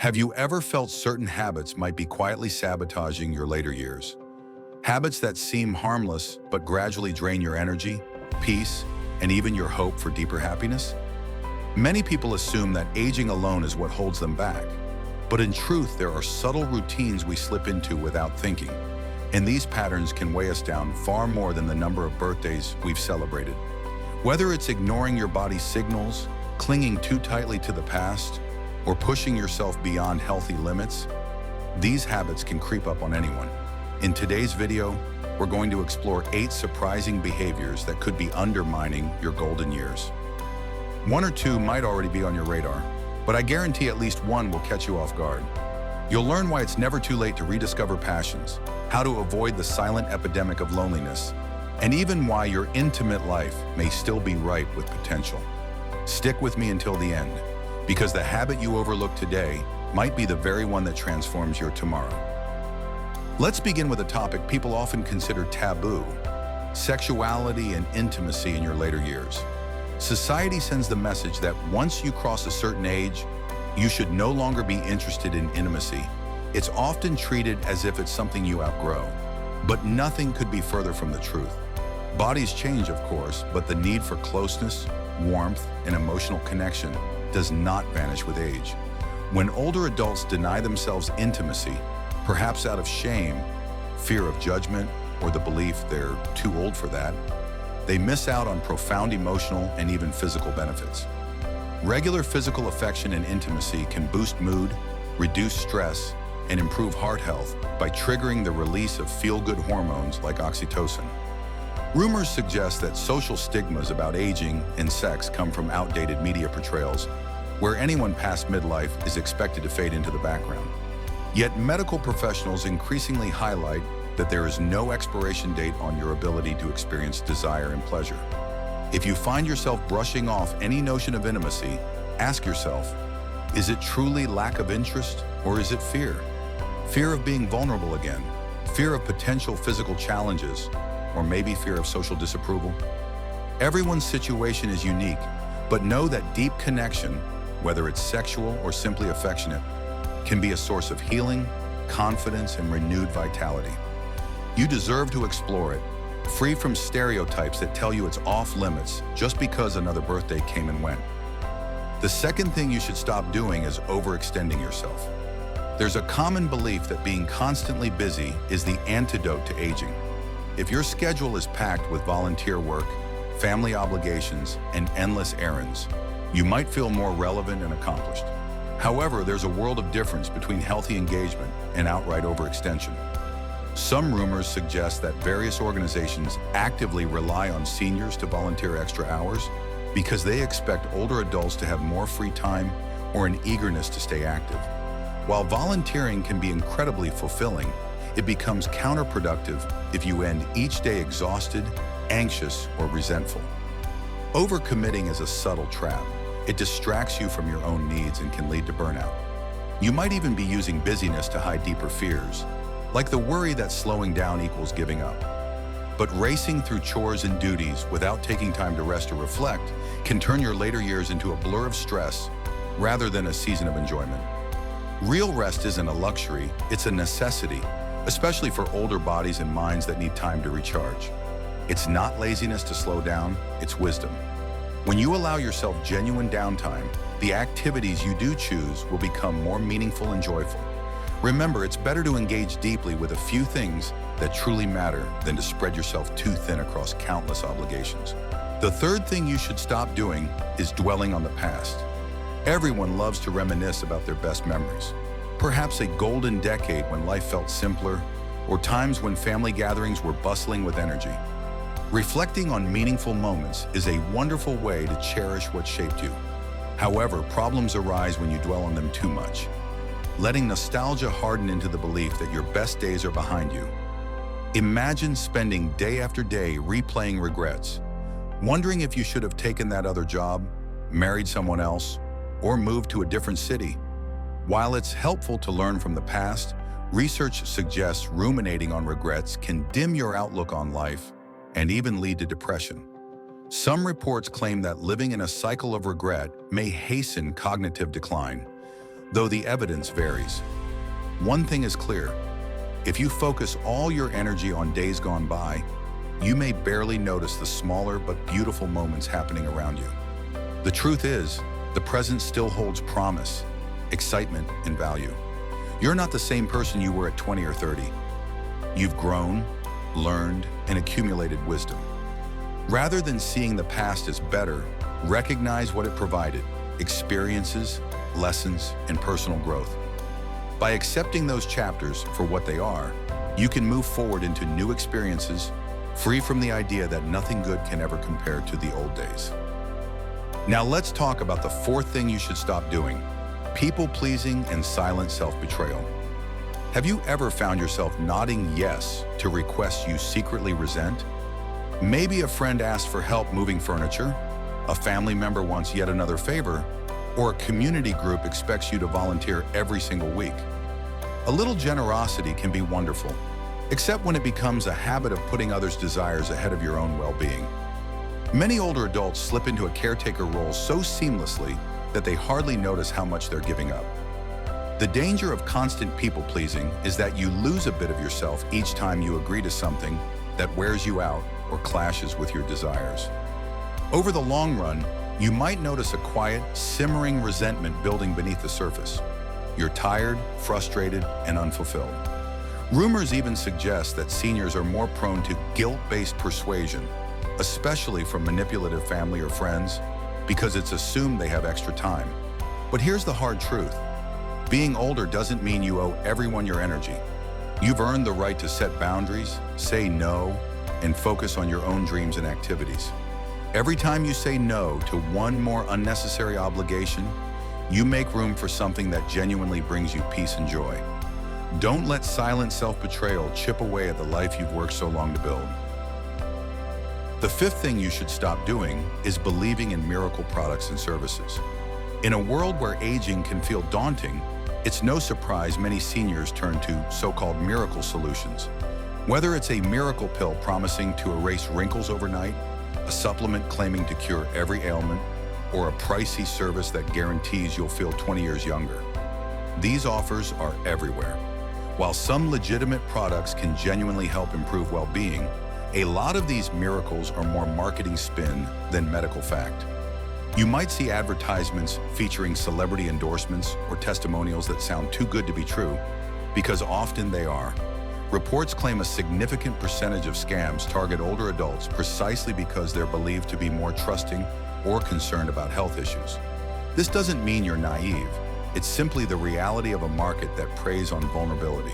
Have you ever felt certain habits might be quietly sabotaging your later years? Habits that seem harmless but gradually drain your energy, peace, and even your hope for deeper happiness? Many people assume that aging alone is what holds them back. But in truth, there are subtle routines we slip into without thinking, and these patterns can weigh us down far more than the number of birthdays we've celebrated. Whether it's ignoring your body's signals, clinging too tightly to the past, or pushing yourself beyond healthy limits, these habits can creep up on anyone. In today's video, we're going to explore 8 surprising behaviors that could be undermining your golden years. One or two might already be on your radar, but I guarantee at least one will catch you off guard. You'll learn why it's never too late to rediscover passions, how to avoid the silent epidemic of loneliness, and even why your intimate life may still be ripe with potential. Stick with me until the end, because the habit you overlook today might be the very one that transforms your tomorrow. Let's begin with a topic people often consider taboo: sexuality and intimacy in your later years. Society sends the message that once you cross a certain age, you should no longer be interested in intimacy. It's often treated as if it's something you outgrow. But nothing could be further from the truth. Bodies change, of course, but the need for closeness, warmth, and emotional connection does not vanish with age. When older adults deny themselves intimacy, perhaps out of shame, fear of judgment, or the belief they're too old for that, they miss out on profound emotional and even physical benefits. Regular physical affection and intimacy can boost mood, reduce stress, and improve heart health by triggering the release of feel-good hormones like oxytocin. Rumors suggest that social stigmas about aging and sex come from outdated media portrayals, where anyone past midlife is expected to fade into the background. Yet medical professionals increasingly highlight that there is no expiration date on your ability to experience desire and pleasure. If you find yourself brushing off any notion of intimacy, ask yourself, is it truly lack of interest, or is it fear? Fear of being vulnerable again, fear of potential physical challenges, or maybe fear of social disapproval? Everyone's situation is unique, but know that deep connection, whether it's sexual or simply affectionate, can be a source of healing, confidence, and renewed vitality. You deserve to explore it, free from stereotypes that tell you it's off limits just because another birthday came and went. The second thing you should stop doing is overextending yourself. There's a common belief that being constantly busy is the antidote to aging. If your schedule is packed with volunteer work, family obligations, and endless errands, you might feel more relevant and accomplished. However, there's a world of difference between healthy engagement and outright overextension. Some rumors suggest that various organizations actively rely on seniors to volunteer extra hours because they expect older adults to have more free time or an eagerness to stay active. While volunteering can be incredibly fulfilling, it becomes counterproductive if you end each day exhausted, anxious, or resentful. Overcommitting is a subtle trap. It distracts you from your own needs and can lead to burnout. You might even be using busyness to hide deeper fears, like the worry that slowing down equals giving up. But racing through chores and duties without taking time to rest or reflect can turn your later years into a blur of stress rather than a season of enjoyment. Real rest isn't a luxury, it's a necessity, especially for older bodies and minds that need time to recharge. It's not laziness to slow down, it's wisdom. When you allow yourself genuine downtime, the activities you do choose will become more meaningful and joyful. Remember, it's better to engage deeply with a few things that truly matter than to spread yourself too thin across countless obligations. The third thing you should stop doing is dwelling on the past. Everyone loves to reminisce about their best memories. Perhaps a golden decade when life felt simpler, or times when family gatherings were bustling with energy. Reflecting on meaningful moments is a wonderful way to cherish what shaped you. However, problems arise when you dwell on them too much, letting nostalgia harden into the belief that your best days are behind you. Imagine spending day after day replaying regrets, wondering if you should have taken that other job, married someone else, or moved to a different city. While it's helpful to learn from the past, research suggests ruminating on regrets can dim your outlook on life and even lead to depression. Some reports claim that living in a cycle of regret may hasten cognitive decline, though the evidence varies. One thing is clear: if you focus all your energy on days gone by, you may barely notice the smaller but beautiful moments happening around you. The truth is, the present still holds promise, excitement, and value. You're not the same person you were at 20 or 30. You've grown, learned, and accumulated wisdom. Rather than seeing the past as better, recognize what it provided: experiences, lessons, and personal growth. By accepting those chapters for what they are, you can move forward into new experiences, free from the idea that nothing good can ever compare to the old days. Now let's talk about the fourth thing you should stop doing: people-pleasing and silent self-betrayal. Have you ever found yourself nodding yes to requests you secretly resent? Maybe a friend asked for help moving furniture, a family member wants yet another favor, or a community group expects you to volunteer every single week. A little generosity can be wonderful, except when it becomes a habit of putting others' desires ahead of your own well-being. Many older adults slip into a caretaker role so seamlessly that they hardly notice how much they're giving up. The danger of constant people-pleasing is that you lose a bit of yourself each time you agree to something that wears you out or clashes with your desires. Over the long run, you might notice a quiet, simmering resentment building beneath the surface. You're tired, frustrated, and unfulfilled. Rumors even suggest that seniors are more prone to guilt-based persuasion, especially from manipulative family or friends, because it's assumed they have extra time. But here's the hard truth: being older doesn't mean you owe everyone your energy. You've earned the right to set boundaries, say no, and focus on your own dreams and activities. Every time you say no to one more unnecessary obligation, you make room for something that genuinely brings you peace and joy. Don't let silent self-betrayal chip away at the life you've worked so long to build. The fifth thing you should stop doing is believing in miracle products and services. In a world where aging can feel daunting, it's no surprise many seniors turn to so-called miracle solutions. Whether it's a miracle pill promising to erase wrinkles overnight, a supplement claiming to cure every ailment, or a pricey service that guarantees you'll feel 20 years younger. These offers are everywhere. While some legitimate products can genuinely help improve well-being, a lot of these miracles are more marketing spin than medical fact. You might see advertisements featuring celebrity endorsements or testimonials that sound too good to be true, because often they are. Reports claim a significant percentage of scams target older adults precisely because they're believed to be more trusting or concerned about health issues. This doesn't mean you're naive. It's simply the reality of a market that preys on vulnerability.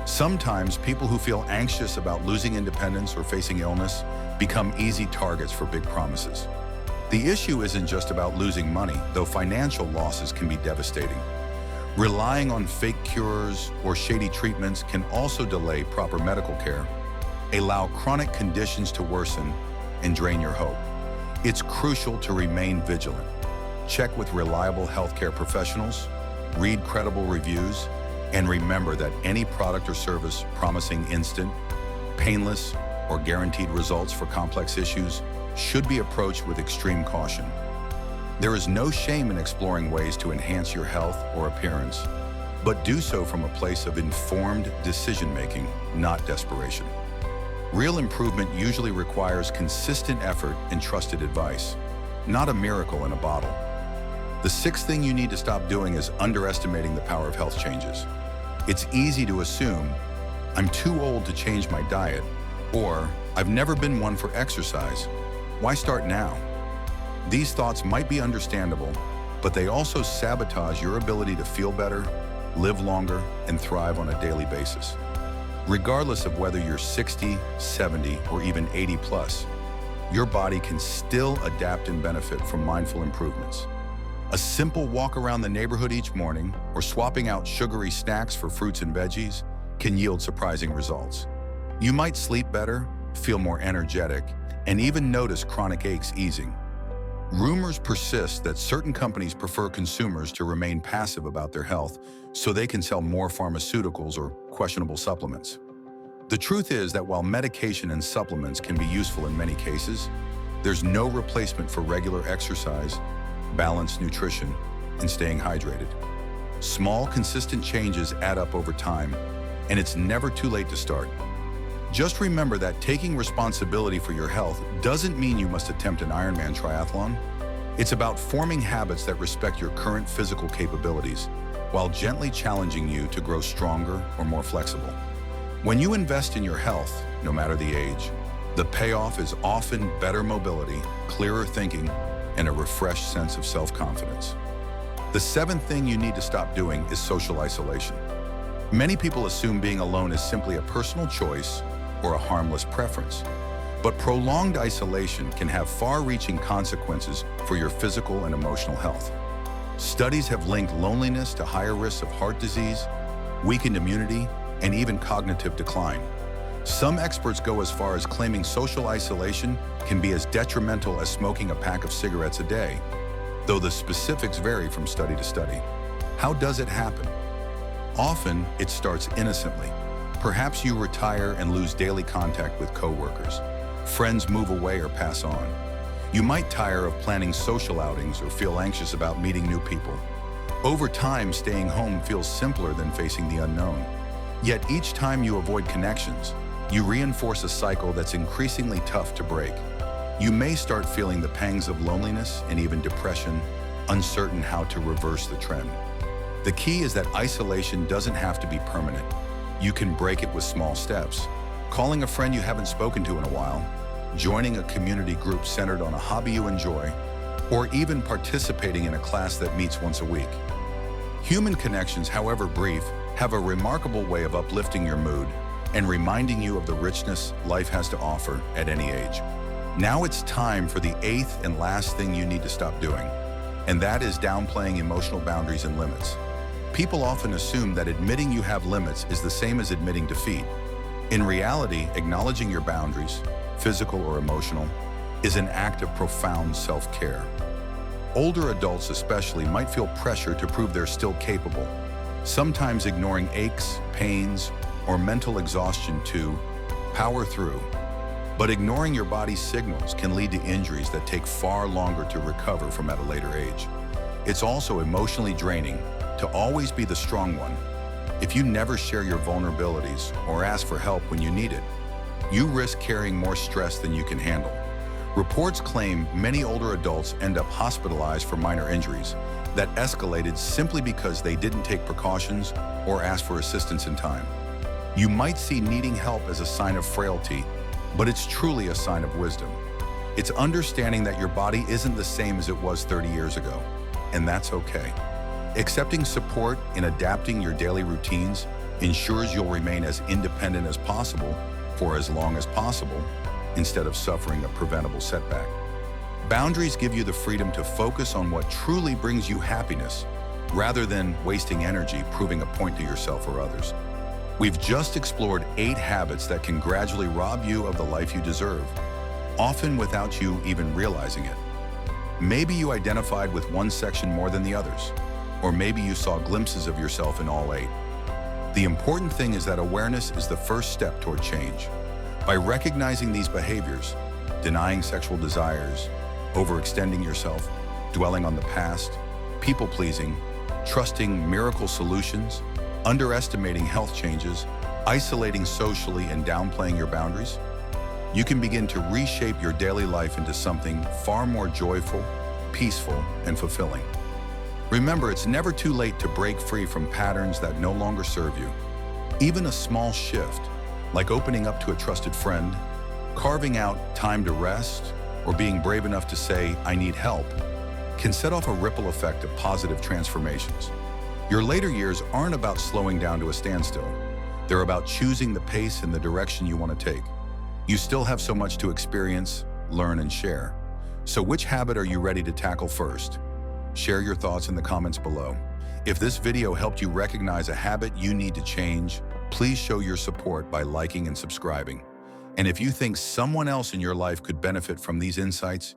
Sometimes people who feel anxious about losing independence or facing illness become easy targets for big promises. The issue isn't just about losing money, though financial losses can be devastating. Relying on fake cures or shady treatments can also delay proper medical care, allow chronic conditions to worsen, and drain your hope. It's crucial to remain vigilant. Check with reliable healthcare professionals, read credible reviews, and remember that any product or service promising instant, painless, or guaranteed results for complex issues should be approached with extreme caution. There is no shame in exploring ways to enhance your health or appearance, but do so from a place of informed decision-making, not desperation. Real improvement usually requires consistent effort and trusted advice, not a miracle in a bottle. The sixth thing you need to stop doing is underestimating the power of health changes. It's easy to assume, I'm too old to change my diet, or I've never been one for exercise. Why start now? These thoughts might be understandable, but they also sabotage your ability to feel better, live longer, and thrive on a daily basis. Regardless of whether you're 60, 70, or even 80 plus, your body can still adapt and benefit from mindful improvements. A simple walk around the neighborhood each morning, or swapping out sugary snacks for fruits and veggies, can yield surprising results. You might sleep better, feel more energetic, and even notice chronic aches easing. Rumors persist that certain companies prefer consumers to remain passive about their health so they can sell more pharmaceuticals or questionable supplements. The truth is that while medication and supplements can be useful in many cases, there's no replacement for regular exercise, balanced nutrition, and staying hydrated. Small, consistent changes add up over time, and it's never too late to start. Just remember that taking responsibility for your health doesn't mean you must attempt an Ironman triathlon. It's about forming habits that respect your current physical capabilities, while gently challenging you to grow stronger or more flexible. When you invest in your health, no matter the age, the payoff is often better mobility, clearer thinking, and a refreshed sense of self-confidence. The seventh thing you need to stop doing is social isolation. Many people assume being alone is simply a personal choice or a harmless preference. But prolonged isolation can have far-reaching consequences for your physical and emotional health. Studies have linked loneliness to higher risks of heart disease, weakened immunity, and even cognitive decline. Some experts go as far as claiming social isolation can be as detrimental as smoking a pack of cigarettes a day, though the specifics vary from study to study. How does it happen? Often, it starts innocently. Perhaps you retire and lose daily contact with coworkers. Friends move away or pass on. You might tire of planning social outings or feel anxious about meeting new people. Over time, staying home feels simpler than facing the unknown. Yet each time you avoid connections, you reinforce a cycle that's increasingly tough to break. You may start feeling the pangs of loneliness and even depression, uncertain how to reverse the trend. The key is that isolation doesn't have to be permanent. You can break it with small steps. Calling a friend you haven't spoken to in a while, joining a community group centered on a hobby you enjoy, or even participating in a class that meets once a week. Human connections, however brief, have a remarkable way of uplifting your mood and reminding you of the richness life has to offer at any age. Now it's time for the eighth and last thing you need to stop doing, and that is downplaying emotional boundaries and limits. People often assume that admitting you have limits is the same as admitting defeat. In reality, acknowledging your boundaries, physical or emotional, is an act of profound self-care. Older adults especially might feel pressure to prove they're still capable, sometimes ignoring aches, pains, or mental exhaustion to power through. But ignoring your body's signals can lead to injuries that take far longer to recover from at a later age. It's also emotionally draining to always be the strong one. If you never share your vulnerabilities or ask for help when you need it, you risk carrying more stress than you can handle. Reports claim many older adults end up hospitalized for minor injuries that escalated simply because they didn't take precautions or ask for assistance in time. You might see needing help as a sign of frailty, but it's truly a sign of wisdom. It's understanding that your body isn't the same as it was 30 years ago, and that's okay. Accepting support and adapting your daily routines ensures you'll remain as independent as possible for as long as possible, instead of suffering a preventable setback. Boundaries give you the freedom to focus on what truly brings you happiness, rather than wasting energy proving a point to yourself or others. We've just explored 8 habits that can gradually rob you of the life you deserve, often without you even realizing it. Maybe you identified with one section more than the others, or maybe you saw glimpses of yourself in all 8. The important thing is that awareness is the first step toward change. By recognizing these behaviors, denying sexual desires, overextending yourself, dwelling on the past, people-pleasing, trusting miracle solutions, underestimating health changes, isolating socially, and downplaying your boundaries, you can begin to reshape your daily life into something far more joyful, peaceful, and fulfilling. Remember, it's never too late to break free from patterns that no longer serve you. Even a small shift, like opening up to a trusted friend, carving out time to rest, or being brave enough to say, "I need help," can set off a ripple effect of positive transformations. Your later years aren't about slowing down to a standstill. They're about choosing the pace and the direction you want to take. You still have so much to experience, learn, and share. So which habit are you ready to tackle first? Share your thoughts in the comments below. If this video helped you recognize a habit you need to change, please show your support by liking and subscribing. And if you think someone else in your life could benefit from these insights,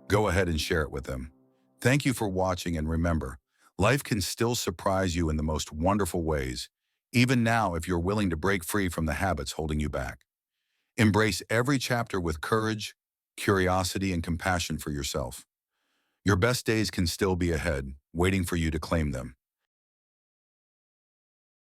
go ahead and share it with them. Thank you for watching, and remember, life can still surprise you in the most wonderful ways, even now if you're willing to break free from the habits holding you back. Embrace every chapter with courage, curiosity, and compassion for yourself. Your best days can still be ahead, waiting for you to claim them.